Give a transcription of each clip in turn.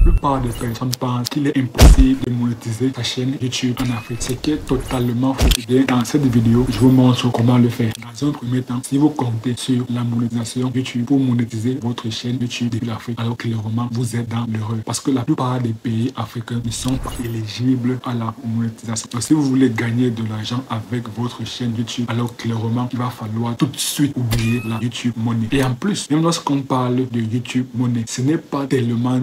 plupart des personnes pensent qu'il est impossible de monétiser sa chaîne YouTube en Afrique, ce qui est totalement faux. Dans cette vidéo, je vous montre comment le faire. Dans un premier temps, si vous comptez sur la monétisation YouTube pour monétiser votre chaîne YouTube depuis l'Afrique, alors clairement, vous êtes dans l'erreur. Parce que la plupart des pays africains ne sont pas éligibles à la monétisation. Donc, si vous voulez gagner de l'argent avec votre chaîne YouTube, alors clairement, il va falloir tout de suite oublier la YouTube Money. Et en plus, même lorsqu'on parle de YouTube Money, ce n'est pas tellement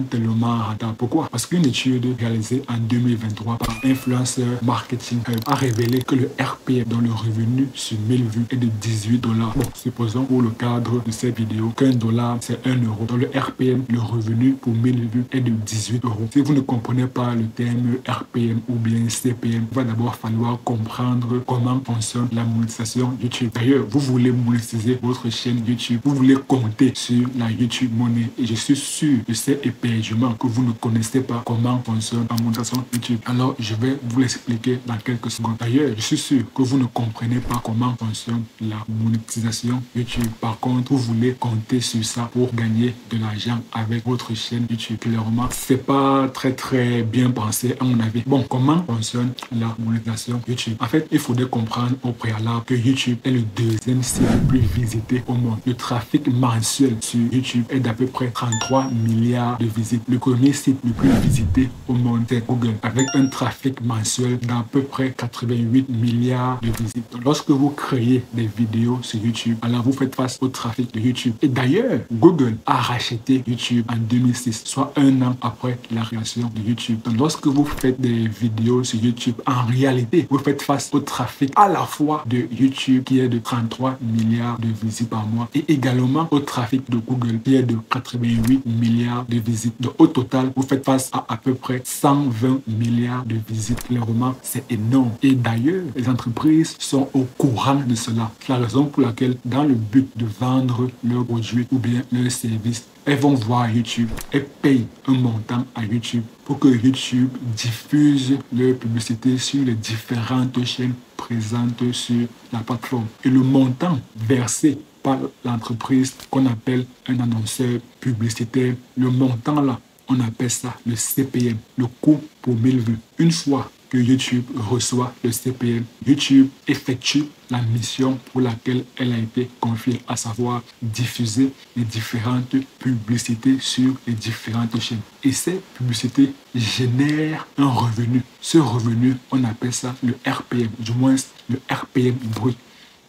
rentable. Pourquoi? Parce qu'une étude réalisée en 2023 par Influencer Marketing Hub a révélé que le RPM, dont le revenu sur 1000 vues, est de 18 $. Bon, supposons pour le cadre de cette vidéo qu'un dollar c'est 1 euro. Dans le RPM, le revenu pour 1000 vues est de 18 €. Si vous ne comprenez pas le terme RPM ou bien CPM, il va d'abord falloir comprendre comment fonctionne la monétisation YouTube. D'ailleurs, vous voulez monétiser votre chaîne YouTube, vous voulez compter sur la YouTube Money, et je suis sûr de cet éperdument que vous ne connaissez pas comment fonctionne la monétisation YouTube. Alors, je vais vous l'expliquer dans quelques secondes. D'ailleurs, je suis sûr que vous ne comprenez pas comment fonctionne la monétisation YouTube. Par contre, vous voulez compter sur ça pour gagner de l'argent avec votre chaîne YouTube. Clairement, c'est pas très bien pensé à mon avis. Bon, comment fonctionne la monétisation YouTube? En fait, il faudrait comprendre au préalable que YouTube est le deuxième site le plus visité au monde. Le trafic mensuel sur YouTube est d'à peu près 33 milliards de visites. Le premier site le plus visité au monde, c'est Google, avec un trafic mensuel d'à peu près 88 milliards de visites. Donc, lorsque vous créez des vidéos sur YouTube, alors vous faites face au trafic de YouTube. Et d'ailleurs, Google a racheté YouTube en 2006, soit un an après la création de YouTube. Donc, lorsque vous faites des vidéos sur YouTube, en réalité, vous faites face au trafic à la fois de YouTube qui est de 33 milliards de visites par mois et également au trafic de Google qui est de 88 milliards de visites. Donc, au total, vous faites face à peu près 120 milliards de visites. Clairement, c'est énorme. Et d'ailleurs, les entreprises sont au courant de cela. C'est la raison pour laquelle, dans le but de vendre leurs produits ou bien leurs services, elles vont voir YouTube et payent un montant à YouTube pour que YouTube diffuse leur publicité sur les différentes chaînes présentes sur la plateforme. Et le montant versé par l'entreprise qu'on appelle un annonceur publicitaire, le montant là, on appelle ça le CPM, le coût pour 1000 vues. Une fois que YouTube reçoit le CPM, YouTube effectue la mission pour laquelle elle a été confiée, à savoir diffuser les différentes publicités sur les différentes chaînes. Et ces publicités génèrent un revenu. Ce revenu, on appelle ça le RPM, du moins le RPM brut.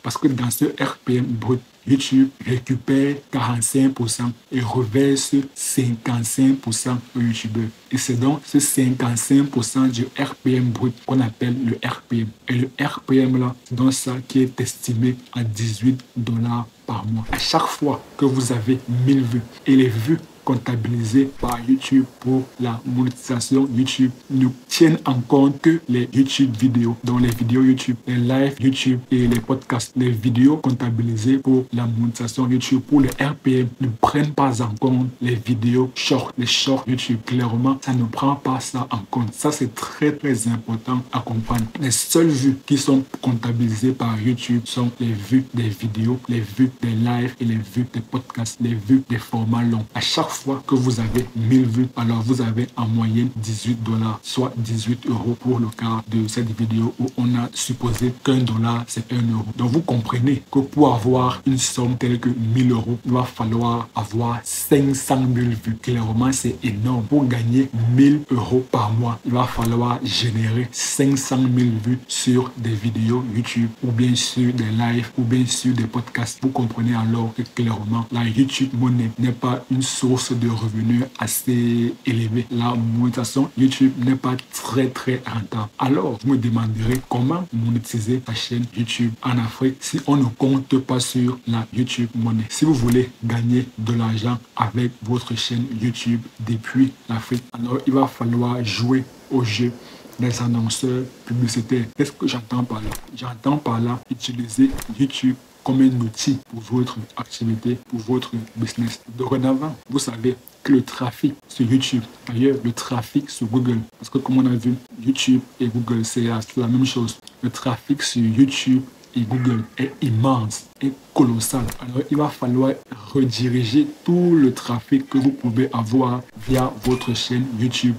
Parce que dans ce RPM brut, YouTube récupère 45% et reverse 55% aux YouTubeurs. Et c'est donc ce 55% du RPM brut qu'on appelle le RPM. Et le RPM là, c'est donc ça qui est estimé à 18 $ par mois. À chaque fois que vous avez 1000 vues, et les vues comptabilisées par YouTube pour la monétisation YouTube ne tiennent en compte que les YouTube vidéos, donc les vidéos YouTube, les lives YouTube et les podcasts. Les vidéos comptabilisées pour la monétisation YouTube pour le RPM ne prennent pas en compte les vidéos short, les shorts YouTube. Clairement, ça ne prend pas ça en compte. Ça, c'est très important à comprendre. Les seules vues qui sont comptabilisées par YouTube sont les vues des vidéos, les vues des lives et les vues des podcasts, les vues des formats longs. À chaque fois que vous avez 1000 vues, alors vous avez en moyenne 18 $, soit 18 € pour le cas de cette vidéo où on a supposé qu'un dollar c'est 1 euro. Donc vous comprenez que pour avoir une somme telle que 1000 €, il va falloir avoir 500 000 vues. Clairement, c'est énorme. Pour gagner 1000 € par mois, il va falloir générer 500 000 vues sur des vidéos YouTube ou bien sur des lives ou bien sur des podcasts. Vous comprenez alors que clairement, la YouTube Money n'est pas une source de revenus assez élevée. La monétisation YouTube n'est pas très rentable. Alors, vous me demanderez comment monétiser ta chaîne YouTube en Afrique si on ne compte pas sur la YouTube Money. Si vous voulez gagner de l'argent avec votre chaîne YouTube depuis l'Afrique, alors il va falloir jouer au jeu des annonceurs publicitaires. Qu'est-ce que j'entends par là? J'entends par là utiliser YouTube comme un outil pour votre activité, pour votre business. Dorénavant, vous savez que le trafic sur YouTube, d'ailleurs le trafic sur Google, parce que comme on a vu, YouTube et Google, c'est la même chose. Le trafic sur YouTube et Google est immense, est colossal. Alors, il va falloir rediriger tout le trafic que vous pouvez avoir via votre chaîne YouTube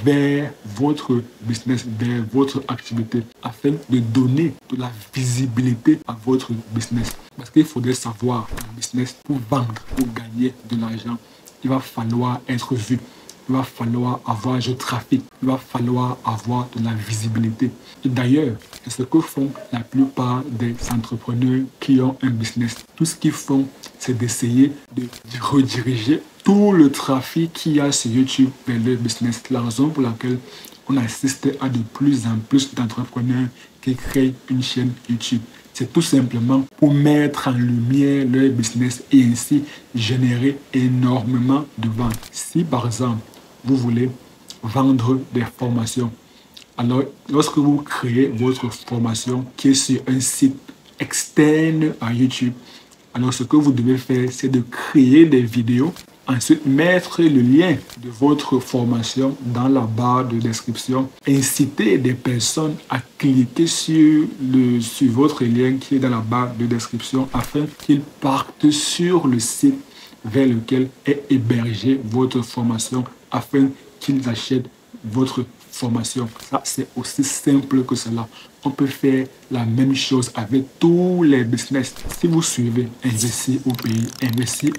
vers votre business, vers votre activité, afin de donner de la visibilité à votre business. Parce qu'il faudrait savoir, un business, pour vendre, pour gagner de l'argent, il va falloir être vu. Il va falloir avoir du trafic. Il va falloir avoir de la visibilité. Et d'ailleurs, c'est ce que font la plupart des entrepreneurs qui ont un business. Tout ce qu'ils font, c'est d'essayer de rediriger tout le trafic qu'il y a sur YouTube vers leur business. La raison pour laquelle on assiste à de plus en plus d'entrepreneurs qui créent une chaîne YouTube. C'est tout simplement pour mettre en lumière leur business et ainsi générer énormément de ventes. Si par exemple, vous voulez vendre des formations, alors lorsque vous créez votre formation qui est sur un site externe à YouTube, alors ce que vous devez faire, c'est de créer des vidéos. Ensuite, mettre le lien de votre formation dans la barre de description. Inciter des personnes à cliquer sur votre lien qui est dans la barre de description afin qu'ils partent sur le site vers lequel est hébergée votre formation afin qu'ils achètent votre formation. Ça, c'est aussi simple que cela. On peut faire la même chose avec tous les business. Si vous suivez Investir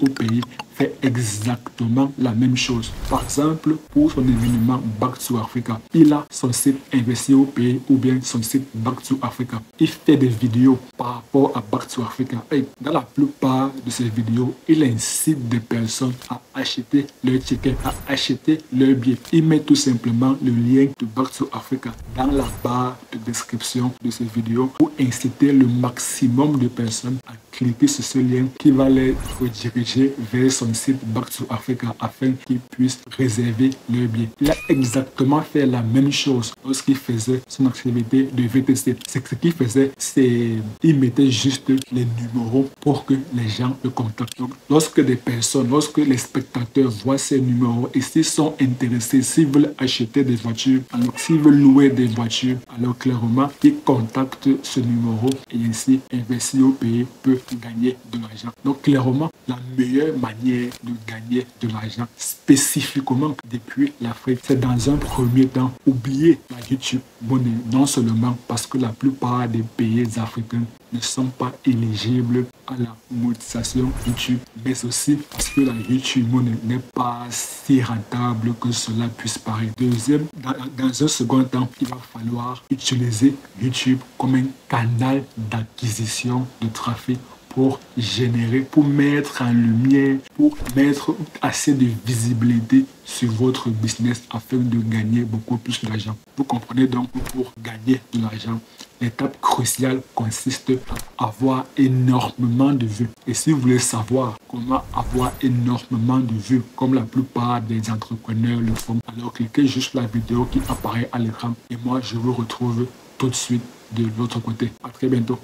au pays fait exactement la même chose. Par exemple, pour son événement Back to Africa, il a son site Investir au pays ou bien son site Back to Africa. Il fait des vidéos par rapport à Back to Africa. Et dans la plupart de ces vidéos, il incite des personnes à acheter leur ticket, à acheter leur billet. Il met tout simplement le lien de Back to Africa dans la barre de description de ces vidéos pour inciter le maximum de personnes à cliquer sur ce lien qui va les rediriger vers son site Back to Africa afin qu'ils puissent réserver leur billet. Il a exactement fait la même chose lorsqu'il faisait son activité de VTC. Ce qu'il faisait, c'est il mettait juste les numéros pour que les gens le contactent. Donc, lorsque les spectateurs voient ces numéros et s'ils sont intéressés, s'ils veulent acheter des voitures, alors s'ils veulent louer des voitures, alors clairement, ils contactent ce numéro et ainsi Investir au pays peut gagner de l'argent. Donc clairement, la meilleure manière de gagner de l'argent spécifiquement depuis l'Afrique, c'est dans un premier temps oublier la YouTube Money, non seulement parce que la plupart des pays africains ne sont pas éligibles à la monétisation YouTube, mais aussi parce que la YouTube Money n'est pas si rentable que cela puisse paraître. Deuxième, dans un second temps, il va falloir utiliser YouTube comme un canal d'acquisition de trafic pour générer, pour mettre en lumière, pour mettre assez de visibilité sur votre business afin de gagner beaucoup plus d'argent. Vous comprenez donc que pour gagner de l'argent, l'étape cruciale consiste à avoir énormément de vues. Et si vous voulez savoir comment avoir énormément de vues, comme la plupart des entrepreneurs le font, alors cliquez juste sur la vidéo qui apparaît à l'écran et moi je vous retrouve tout de suite de l'autre côté. À très bientôt.